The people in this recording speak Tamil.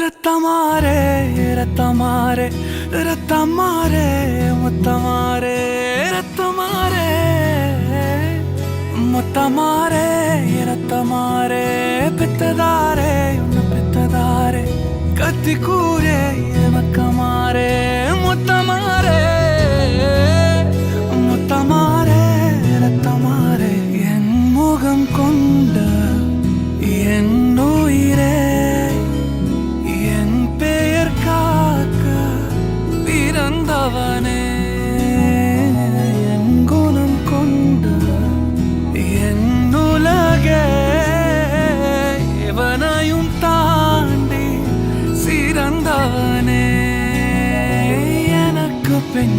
ரத்தமாரே ரத்தமாரே ரத்தமாரே முத்தமாரே ரத்தமாரே முத்தமாரே ரத்தமாரே பெத்ததாரே உன்னை பெத்ததாரே கத்தி கூரே மக்கமாரே முத்தமாரே முத்தமாரே ரத்தமாரே என் முகம் கொண்ட என் உயிரே என் பெயர் காக்க பிறந்தவனே என் குணம் கொண்ட என் உலகே எவனையும் தாண்டி சிறந்தவனே எனக்கு பெண்